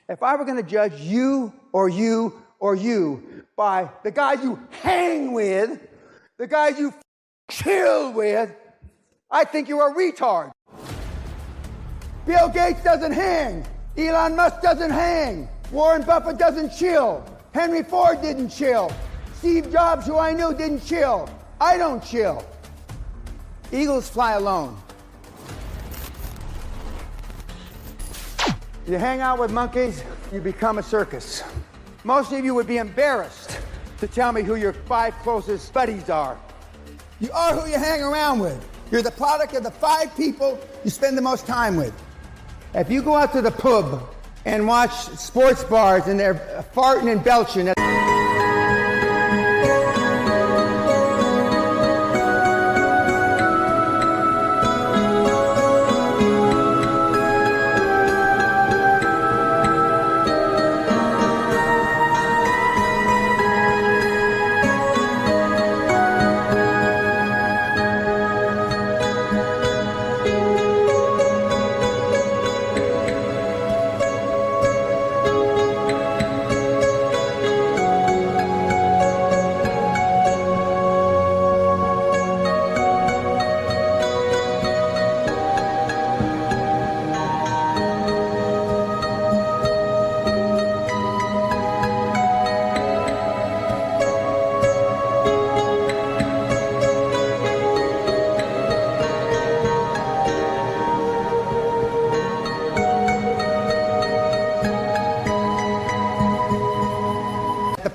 If I were going to judge you or you or you by the guys you hang with, the guys you chill with, I think you're a retard. Bill Gates doesn't hang. Elon Musk doesn't hang. Warren Buffett doesn't chill. Henry Ford didn't chill. Steve Jobs, who I knew, didn't chill. I don't chill. Eagles fly alone. You hang out with monkeys, you become a circus. Most of you would be embarrassed to tell me who your 5 closest buddies are. You are who you hang around with. You're the product of the 5 people you spend the most time with. If you go out to the pub and watch sports bars and they're farting and belching,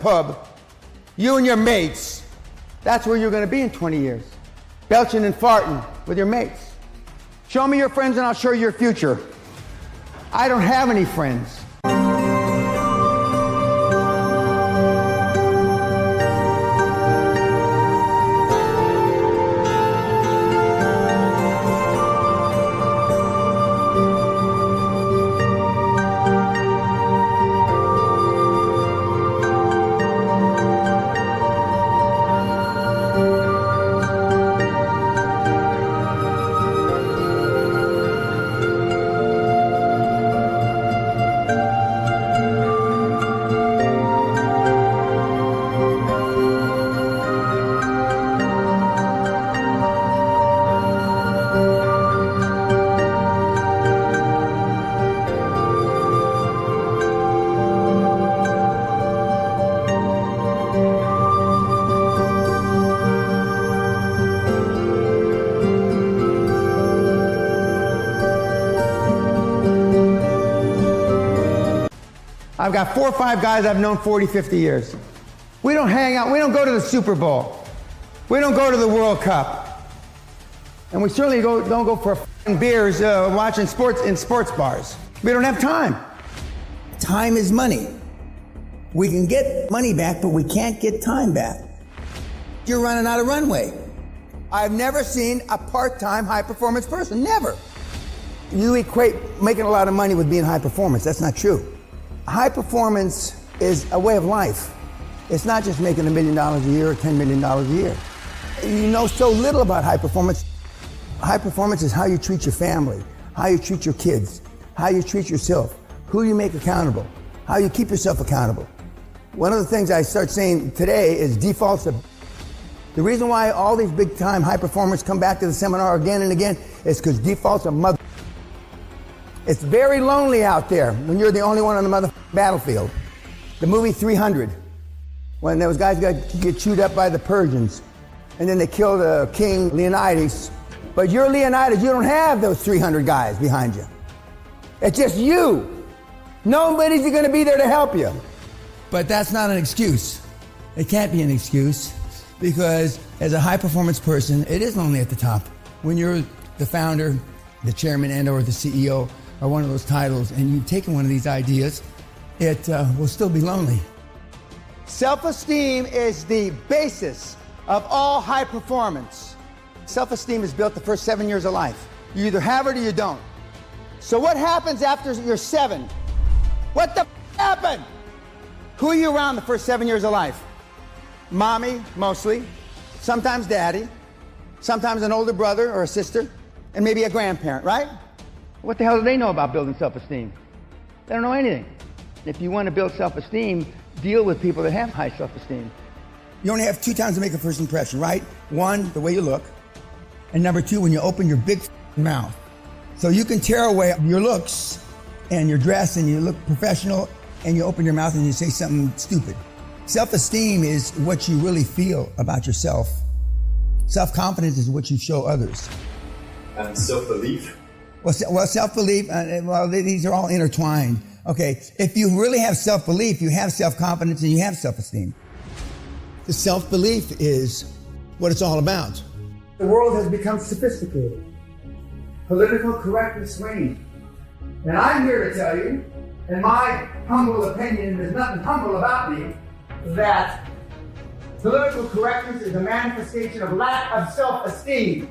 pub, you and your mates, that's where you're going to be in 20 years. Belching and farting with your mates. Show me your friends and I'll show you your future. I don't have any friends. I've got 4 or 5 guys I've known 40, 50 years. We don't hang out. We don't go to the Super Bowl. We don't go to the World Cup. And we certainly don't go for beers watching sports in sports bars. We don't have time. Time is money. We can get money back, but we can't get time back. You're running out of runway. I've never seen a part-time high-performance person. Never. You equate making a lot of money with being high performance. That's not true. High performance is a way of life. It's not just making $1 million a year or $10 million a year. You know so little about high performance. High performance is how you treat your family, how you treat your kids, how you treat yourself, who you make accountable, how you keep yourself accountable. One of the things I start saying today is defaults. The reason why all these big time high performers come back to the seminar again and again is because defaults are mother. It's very lonely out there when you're the only one on the mother battlefield. The movie 300, when those guys get chewed up by the Persians, and then they killed King Leonidas. But you're Leonidas, you don't have those 300 guys behind you. It's just you. Nobody's going to be there to help you. But that's not an excuse. It can't be an excuse because as a high performance person, it is lonely at the top. When you're the founder, the chairman, and or the CEO, or one of those titles, and you've taken one of these ideas, it will still be lonely. Self-esteem is the basis of all high performance. Self-esteem is built the first 7 years of life. You either have it or you don't. So what happens after you're 7? What the happened? Who are you around the first 7 years of life? Mommy, mostly. Sometimes daddy. Sometimes an older brother or a sister. And maybe a grandparent, right? What the hell do they know about building self-esteem? They don't know anything. If you want to build self-esteem, deal with people that have high self-esteem. You only have 2 times to make a first impression, right? 1, the way you look. And number 2, when you open your big mouth. So you can tear away your looks and your dress and you look professional and you open your mouth and you say something stupid. Self-esteem is what you really feel about yourself. Self-confidence is what you show others. And self-belief? Well, self-belief, these are all intertwined. Okay, if you really have self-belief, you have self-confidence and you have self-esteem. The self-belief is what it's all about. The world has become sophisticated. Political correctness reigns. And I'm here to tell you, in my humble opinion, there's nothing humble about me, that political correctness is a manifestation of lack of self-esteem.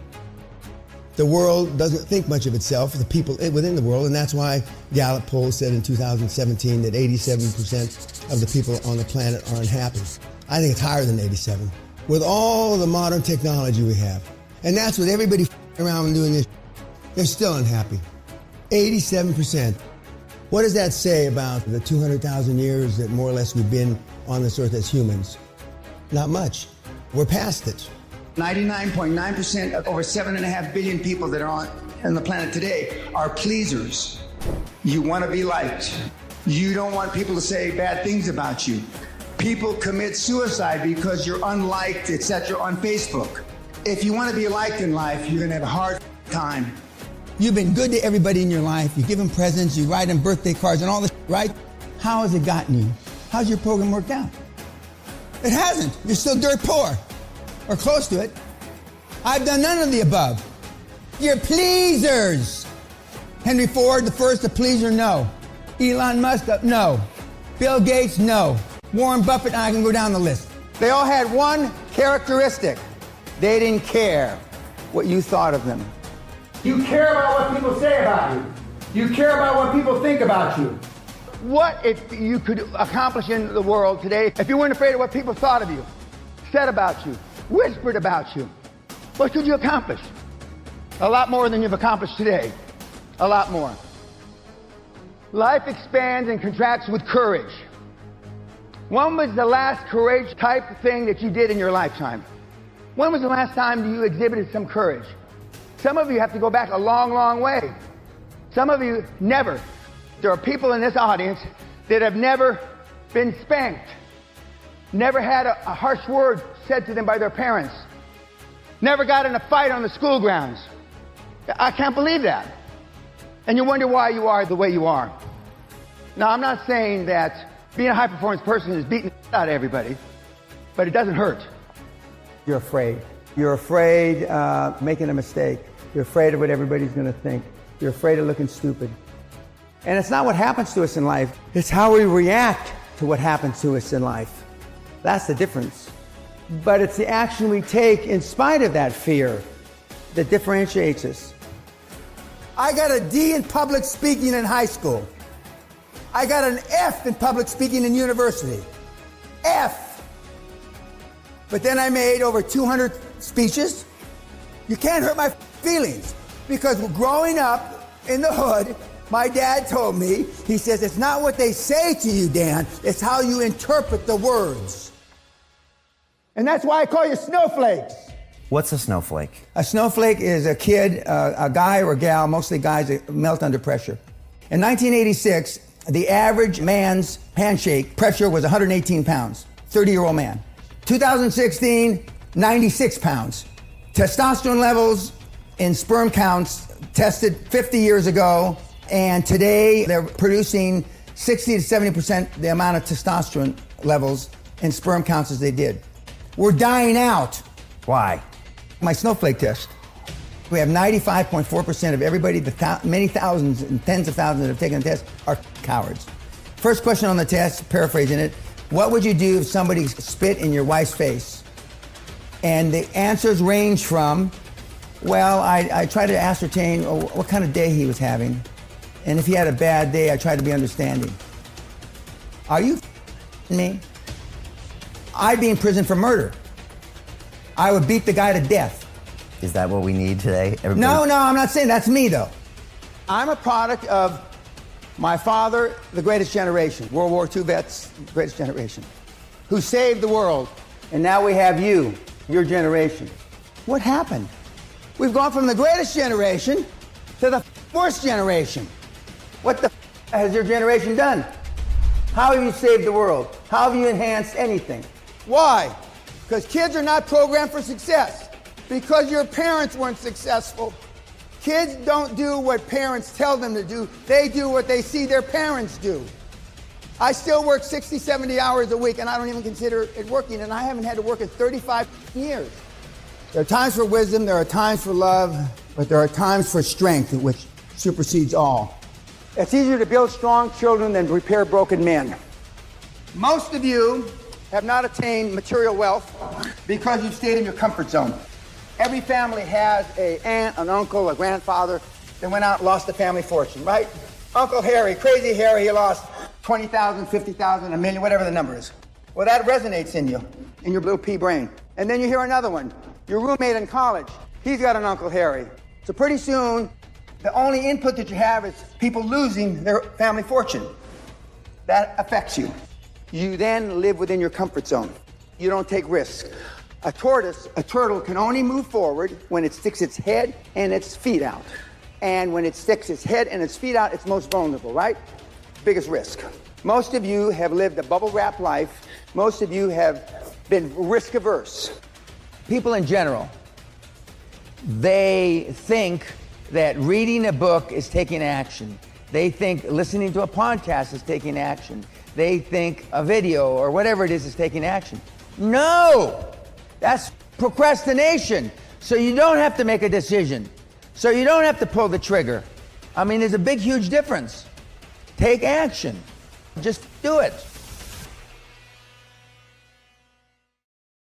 The world doesn't think much of itself, the people within the world, and that's why Gallup poll said in 2017 that 87% of the people on the planet are unhappy. I think it's higher than 87. With all the modern technology we have, and that's what everybody around doing this, they're still unhappy. 87%. What does that say about the 200,000 years that more or less we've been on this earth as humans? Not much. We're past it. 99.9% of over 7.5 billion people that are on the planet today are pleasers. You want to be liked. You don't want people to say bad things about you. People commit suicide because you're unliked, etc. on Facebook. If you want to be liked in life, you're going to have a hard time. You've been good to everybody in your life. You give them presents, you write them birthday cards and all this, right? How has it gotten you? How's your program worked out? It hasn't. You're still dirt poor, or close to it. I've done none of the above. You're pleasers. Henry Ford, the first a pleaser, no. Elon Musk, no. Bill Gates, no. Warren Buffett, I can go down the list. They all had one characteristic. They didn't care what you thought of them. You care about what people say about you. You care about what people think about you. What if you could accomplish in the world today if you weren't afraid of what people thought of you, said about you, whispered about you? What could you accomplish? A lot more than you've accomplished today. A lot more. Life expands and contracts with courage. When was the last courage type thing that you did in your lifetime? When was the last time you exhibited some courage? Some of you have to go back a long, long way. Some of you never. There are people in this audience that have never been spanked, never had a harsh word said to them by their parents, never got in a fight on the school grounds. I can't believe that. And you wonder why you are the way you are. Now, I'm not saying that being a high-performance person is beating the out of everybody, but it doesn't hurt. You're afraid. You're afraid of making a mistake. You're afraid of what everybody's going to think. You're afraid of looking stupid. And it's not what happens to us in life. It's how we react to what happens to us in life. That's the difference. But it's the action we take in spite of that fear that differentiates us. I got a D in public speaking in high school. I got an F in public speaking in university. F. But then I made over 200 speeches. You can't hurt my feelings, because growing up in the hood, my dad told me, he says, it's not what they say to you, Dan, it's how you interpret the words. And that's why I call you snowflakes. What's a snowflake? A snowflake is a kid, a guy or gal, mostly guys that melt under pressure. In 1986, the average man's handshake pressure was 118 pounds, 30-year-old man. 2016, 96 pounds. Testosterone levels in sperm counts tested 50 years ago, and today they're producing 60 to 70% the amount of testosterone levels in sperm counts as they did. We're dying out. Why? My snowflake test. We have 95.4% of everybody, many thousands and tens of thousands that have taken the test are cowards. First question on the test, paraphrasing it, what would you do if somebody spit in your wife's face? And the answers range from, well, I try to ascertain what kind of day he was having. And if he had a bad day, I try to be understanding. Are you me? I'd be in prison for murder. I would beat the guy to death. Is that what we need today? No, I'm not saying that's me, though. I'm a product of My father, the greatest generation, World War II vets, greatest generation, who saved the world. And now we have you, your generation. What happened? We've gone from the greatest generation to the worst generation. What the has your generation done? How have you saved the world? How have you enhanced anything? Why? Because kids are not programmed for success. Because your parents weren't successful. Kids don't do what parents tell them to do. They do what they see their parents do. I still work 60, 70 hours a week, and I don't even consider it working, and I haven't had to work in 35 years. There are times for wisdom, there are times for love, but there are times for strength, which supersedes all. It's easier to build strong children than repair broken men. Most of you have not attained material wealth because you've stayed in your comfort zone. Every family has an aunt, an uncle, a grandfather that went out and lost a family fortune, right? Uncle Harry, crazy Harry, he lost 20,000, 50,000, a million, whatever the number is. Well, that resonates in you, in your little pea brain. And then you hear another one. Your roommate in college, he's got an Uncle Harry. So pretty soon, the only input that you have is people losing their family fortune. That affects you. You then live within your comfort zone. You don't take risks. A turtle can only move forward when it sticks its head and its feet out. And when it sticks its head and its feet out, it's most vulnerable, right? Biggest risk. Most of you have lived a bubble wrap life. Most of you have been risk averse. People in general, they think that reading a book is taking action. They think listening to a podcast is taking action. They think a video or whatever it is taking action. No! That's procrastination. So you don't have to make a decision. So you don't have to pull the trigger. I mean, there's a big, huge difference. Take action. Just do it.